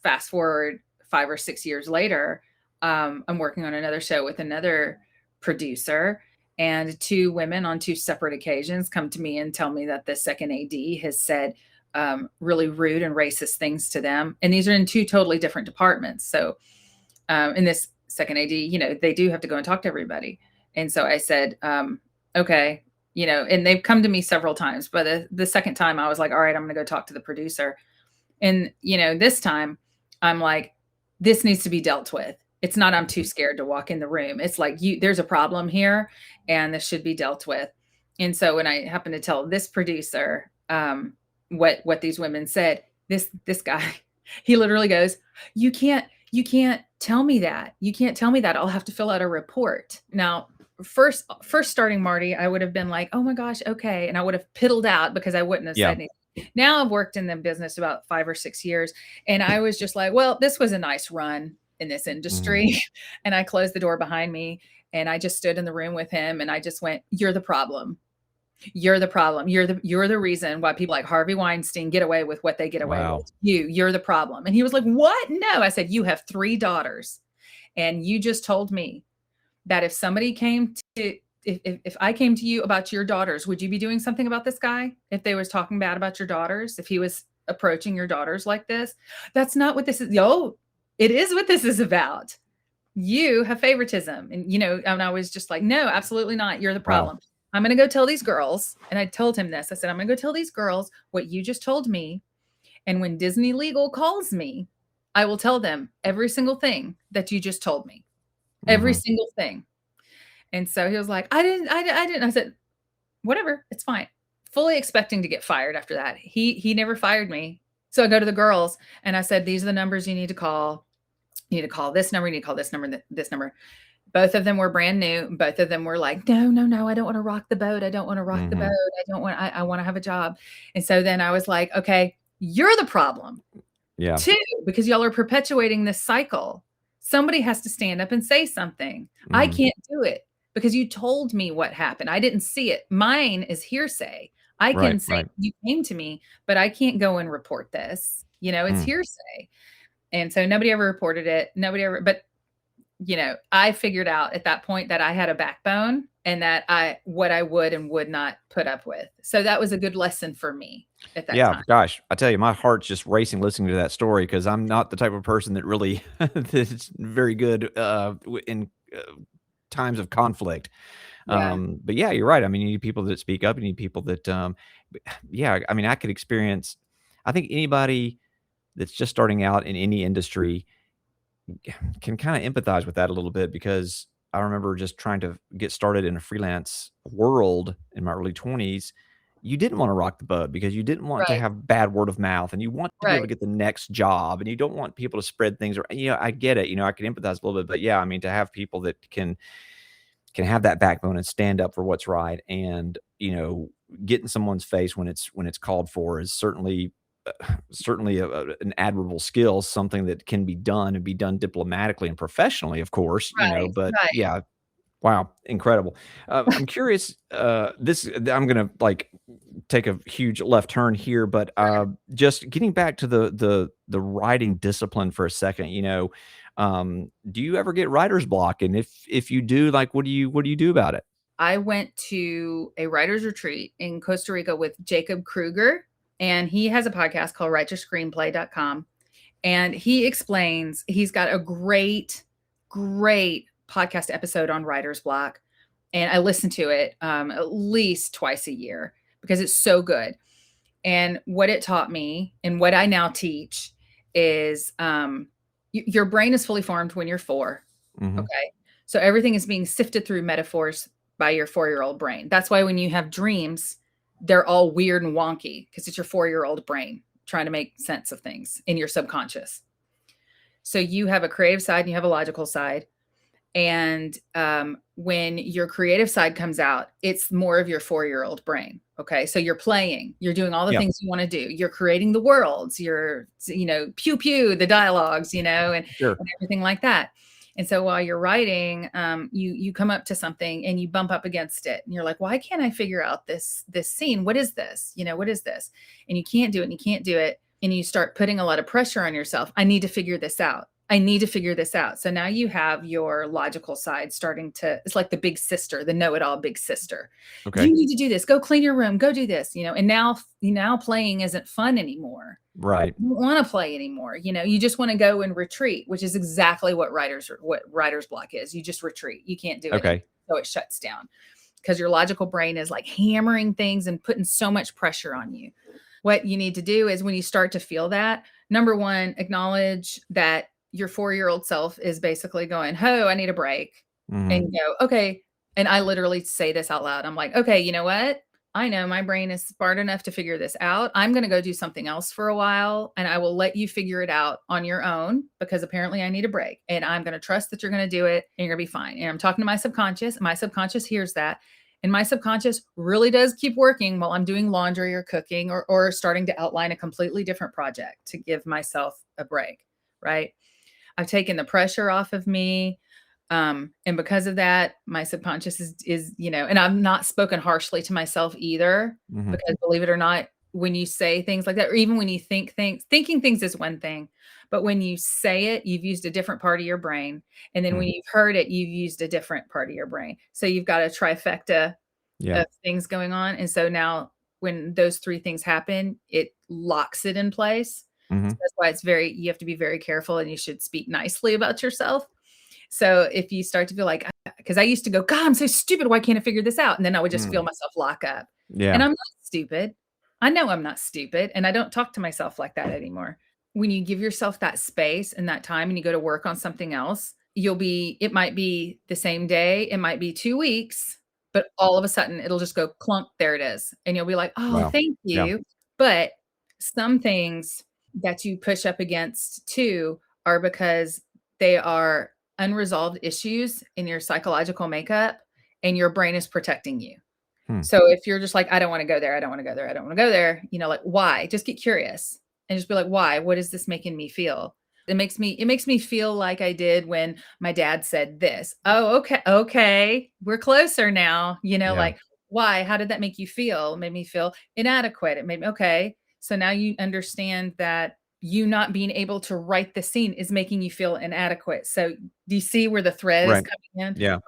fast forward 5 or 6 years later, I'm working on another show with another producer, and 2 women on 2 separate occasions come to me and tell me that the second AD has said really rude and racist things to them. And these are in 2 totally different departments. So, and this second AD, they do have to go and talk to everybody. And so I said, okay, and they've come to me several times, but the second time I was like, all right, I'm going to go talk to the producer. And, this time I'm like, this needs to be dealt with. It's not, I'm too scared to walk in the room. It's like, there's a problem here and this should be dealt with. And so when I happened to tell this producer, what these women said, this guy, he literally goes, you can't tell me that. You can't tell me that. I'll have to fill out a report. Now, first starting Marti, I would have been like, oh my gosh, okay. And I would have piddled out because I wouldn't have said anything. Now I've worked in the business about 5 or 6 years. And I was just like, well, this was a nice run in this industry. And I closed the door behind me and I just stood in the room with him and I just went, you're the problem. You're the problem. You're the reason why people like Harvey Weinstein get away with what they get away with. You're the problem. And he was like, what? No. I said, you have 3 daughters. And you just told me that if somebody came to, if I came to you about your daughters, would you be doing something about this guy? If they was talking bad about your daughters, if he was approaching your daughters like this, that's not what this is. It is what this is about. You have favoritism. And, and I was just like, no, absolutely not. You're the problem. Wow. I'm going to go tell these girls. And I told him this. I said, I'm going to go tell these girls what you just told me. And when Disney Legal calls me, I will tell them every single thing that you just told me. Every single thing. And so he was like, I didn't. I said, whatever, it's fine. Fully expecting to get fired after that. He never fired me. So I go to the girls and I said, these are the numbers you need to call. You need to call this number. You need to call this number, this number. Both of them were brand new. Both of them were like, no, I don't want to rock the boat. I don't want to rock the boat. I want to have a job. And so then I was like, okay, you're the problem. Yeah. 2, because y'all are perpetuating this cycle. Somebody has to stand up and say something. I can't do it because you told me what happened. I didn't see it. Mine is hearsay. I can say you came to me, but I can't go and report this. It's hearsay. And so nobody ever reported it. But I figured out at that point that I had a backbone and that what I would and would not put up with. So that was a good lesson for me at that time. Gosh, I tell you, my heart's just racing listening to that story because I'm not the type of person that really is very good in times of conflict. But yeah, you're right. I mean, you need people that speak up. You need people that, I mean, I could experience, I think anybody that's just starting out in any industry can kind of empathize with that a little bit because I remember just trying to get started in a freelance world in my early 20s. You didn't want to rock the boat because you didn't want to have bad word of mouth and you want to be able to get the next job and you don't want people to spread things. I get it. I can empathize a little bit, but yeah, I mean, to have people that can have that backbone and stand up for what's right and, get in someone's face when it's called for is certainly an admirable skill, something that can be done and be done diplomatically and professionally, of course, but yeah. Wow. Incredible. I'm curious, I'm going to take a huge left turn here, but just getting back to the writing discipline for a second, do you ever get writer's block? And if you do, what do you do about it? I went to a writer's retreat in Costa Rica with Jacob Kruger, and he has a podcast called writeyourscreenplay.com. And he explains, he's got a great podcast episode on writer's block. And I listen to it at least twice a year because it's so good. And what it taught me and what I now teach is your brain is fully formed when you're 4. Okay. So everything is being sifted through metaphors by your 4-year-old brain. That's why when you have dreams, they're all weird and wonky because it's your 4-year-old brain trying to make sense of things in your subconscious. So you have a creative side and you have a logical side. And when your creative side comes out, it's more of your 4-year-old brain. Okay. So you're playing, you're doing all the things you want to do. You're creating the worlds, you're, pew, pew, the dialogues, and everything like that. And so while you're writing, you come up to something and you bump up against it and you're like, why can't I figure out this scene? What is this? What is this? And you can't do it and you can't do it. And you start putting a lot of pressure on yourself. I need to figure this out. I need to figure this out. So now you have your logical side starting to, it's like the big sister, the know-it-all big sister. Okay. You need to do this. Go clean your room. Go do this, and now playing isn't fun anymore. Right. You don't want to play anymore. You just want to go and retreat, which is exactly what writer's block is. You just retreat. You can't do it. Okay. So it shuts down because your logical brain is like hammering things and putting so much pressure on you. What you need to do is when you start to feel that, number one, acknowledge that your 4-year-old self is basically going, "Oh, I need a break." Mhm. And go, "Okay." And I literally say this out loud. I'm like, "Okay, you know what? I know my brain is smart enough to figure this out. I'm going to go do something else for a while, and I will let you figure it out on your own because apparently I need a break. And I'm going to trust that you're going to do it and you're going to be fine." And I'm talking to my subconscious. My subconscious hears that. And my subconscious really does keep working while I'm doing laundry or cooking or starting to outline a completely different project to give myself a break, right? I've taken the pressure off of me. And because of that, my subconscious is, and I've not spoken harshly to myself either, Mhm. because believe it or not, when you say things like that, or even when you think things, thinking things is one thing, but when you say it, you've used a different part of your brain. And then when Mhm. you've heard it, you've used a different part of your brain. So you've got a trifecta Yeah. of things going on. And so now when those 3 things happen, it locks it in place. So Mhm. that's why you have to be very careful and you should speak nicely about yourself. So if you start to feel like, because I used to go, "God, I'm so stupid. Why can't I figure this out?" And then I would just feel Mm. myself lock up. And Yeah. I'm not stupid. I know I'm not stupid. And I don't talk to myself like that anymore. When you give yourself that space and that time and you go to work on something else, it might be the same day, it might be 2 weeks, but all of a sudden it'll just go clunk, there it is. And you'll be like, "Oh, Wow. thank Yeah. you." But some things that you push up against too are because they are unresolved issues in your psychological makeup and your brain is protecting you. Hmm. So if you're just like, "I don't want to go there. I don't want to go there. I don't want to go there," like, why? Just get curious and just be like, "Why? What is this making me feel?" It makes me feel like I did when my dad said this. "Oh, okay. Okay. We're closer now." Yeah. Like, why? How did that make you feel? It made me feel inadequate. It made me okay. So now you understand that you not being able to write the scene is making you feel inadequate. So do you see where the thread is Right. coming in? Yeah.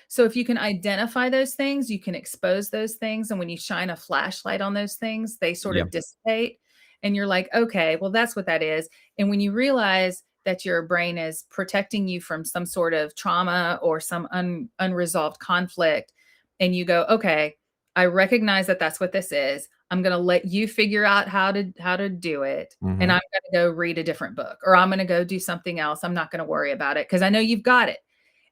So if you can identify those things, you can expose those things. And when you shine a flashlight on those things, they sort Yeah. of dissipate. And you're like, "Okay, well, that's what that is." And when you realize that your brain is protecting you from some sort of trauma or some unresolved conflict, and you go, "Okay, I recognize that that's what this is. I'm going to let you figure out how to do it. And Mhm. I'm going to go read a different book, or I'm going to go do something else. I'm not going to worry about it because I know you've got it."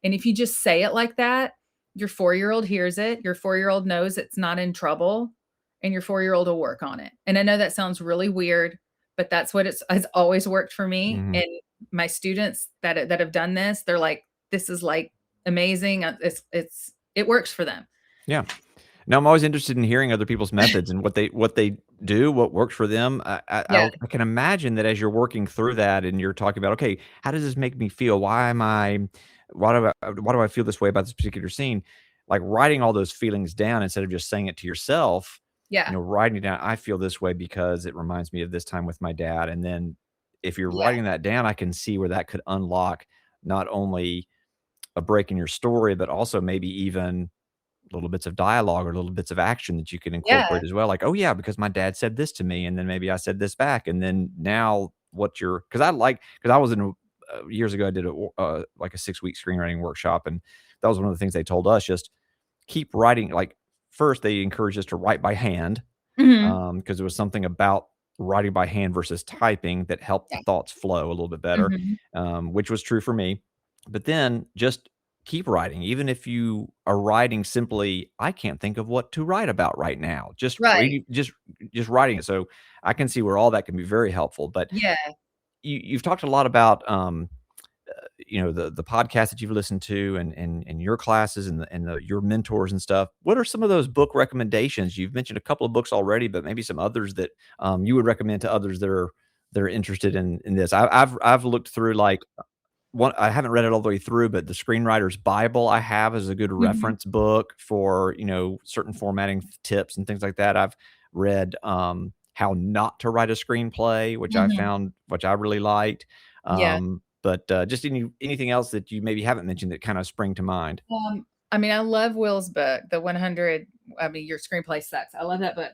And if you just say it like that, your 4-year-old hears it. Your 4-year-old knows it's not in trouble, and your 4-year-old will work on it. And I know that sounds really weird, but that's what has always worked for me. Mhm. And my students that have done this, they're like, "This is like amazing." It works for them. Yeah. No, I'm always interested in hearing other people's methods and what they do, what works for them. Yeah. I can imagine that as you're working through that and you're talking about, okay, how does this make me feel? Why do I feel this way about this particular scene? Like writing all those feelings down instead of just saying it to yourself, Yeah. writing it down. I feel this way because it reminds me of this time with my dad. And then if you're Yeah. writing that down, I can see where that could unlock not only a break in your story, but also maybe even little bits of dialogue or little bits of action that you can Yeah. incorporate as well. Like, "Oh, yeah, because my dad said this to me, and then maybe I said this back." And then now what you're, because I was in years ago, I did like a 6-week screenwriting workshop, and that was one of the things they told us, just keep writing. Like, first, they encouraged us to write by hand, Mhm. because there was something about writing by hand versus typing that helped the Yeah. thoughts flow a little bit better, Mhm. which was true for me. But then just keep writing, even if you are writing simply, I can't think of what to write about right now. Just Right. reading, just writing it. So I can see where all that can be very helpful. But Yeah. you've talked a lot about the podcast that you've listened to and your classes and your mentors and stuff. What are some of those book recommendations? You've mentioned a couple of books already, but maybe some others that you would recommend to others that are interested in this. I've looked through, like, one. I haven't read it all the way through, but the Screenwriter's Bible I have is a good Mhm. reference book for certain formatting tips and things like that. I've read How Not to Write a Screenplay, which Mhm. I really liked. Yeah. But just anything else that you maybe haven't mentioned that kind of spring to mind? I mean, I love Will's book, the 100. I mean, Your Screenplay Sucks. I love that book.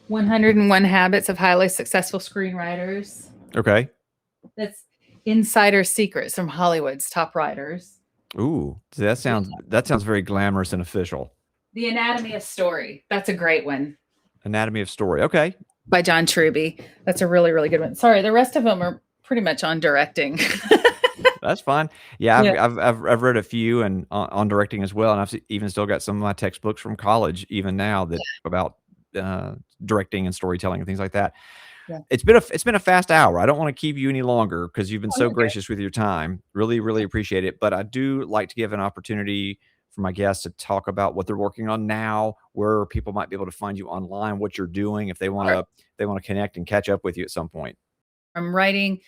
101 Habits of Highly Successful Screenwriters. Okay. That's insider secrets from Hollywood's top writers. Ooh, that sounds very glamorous and official. The Anatomy of Story. That's a great one. Anatomy of Story. Okay. By John Truby. That's a really, really good one. Sorry, the rest of them are pretty much on directing. That's fine. Yeah, I've read a few and on directing as well, and I've even still got some of my textbooks from college even now that about directing and storytelling and things like that. Yeah. It's been a fast hour. I don't want to keep you any longer because you've been so gracious with your time. Really, really appreciate it. But I do like to give an opportunity for my guests to talk about what they're working on now, where people might be able to find you online, what you're doing, if they want to connect and catch up with you at some point. I'm writing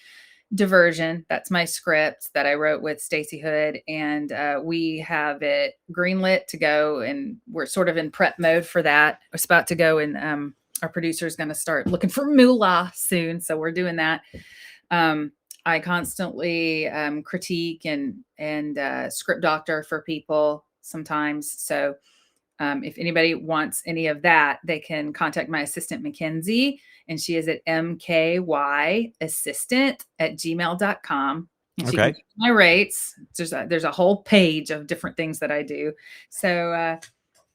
Diversion. That's my script that I wrote with Stacey Hood, and we have it greenlit to go, and we're sort of in prep mode for that. It's about to go, and our producer is going to start looking for moolah soon, so we're doing that. I constantly critique and script doctor for people sometimes. So if anybody wants any of that, they can contact my assistant, Mackenzie, and she is at mkyassistant@gmail.com. She can get my rates. There's a whole page of different things that I do. So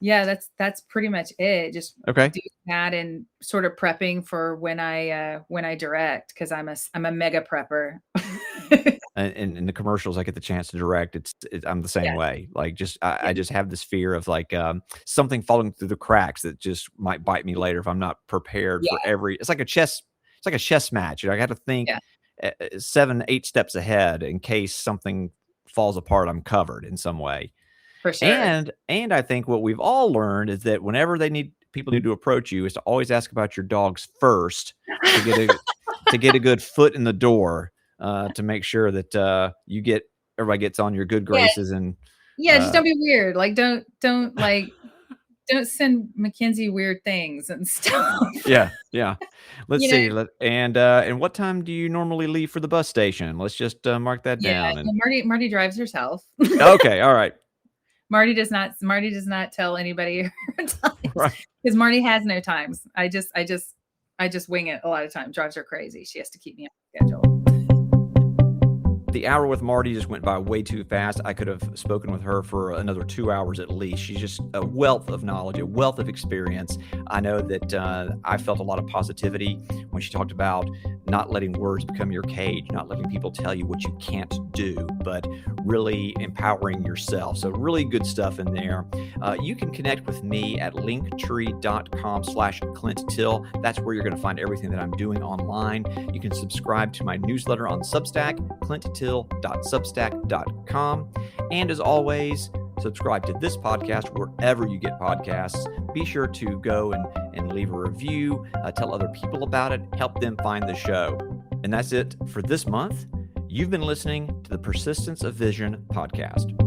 yeah, that's pretty much it. Just do that and sort of prepping for when I direct, because I'm a mega prepper. And in the commercials I get the chance to direct, I'm the same way. Like I just have this fear of like something falling through the cracks that just might bite me later if I'm not prepared for every. It's like a chess match. I got to think 7-8 steps ahead in case something falls apart. I'm covered in some way. For sure. And I think what we've all learned is that whenever people need to approach you, is to always ask about your dogs first to get a good foot in the door. To make sure that everybody gets on your good graces and just don't be weird. Like don't send Mackenzie weird things and stuff. Yeah. Let's see. And what time do you normally leave for the bus station? Let's just mark that down. And Marti drives herself. Okay, all right. Marti does not tell anybody her times, because Marti has no times. I just wing it a lot of times. Drives her crazy. She has to keep me on schedule. The hour with Marti just went by way too fast. I could have spoken with her for another 2 hours at least. She's just a wealth of knowledge, a wealth of experience. I know that I felt a lot of positivity when she talked about not letting words become your cage, not letting people tell you what you can't do, but really empowering yourself. So really good stuff in there. You can connect with me at linktree.com/Clint Till. That's where you're going to find everything that I'm doing online. You can subscribe to my newsletter on Substack, clinttill.substack.com. And as always, subscribe to this podcast wherever you get podcasts. Be sure to go and leave a review, tell other people about it, help them find the show. And that's it for this month. You've been listening to the Persistence of Vision podcast.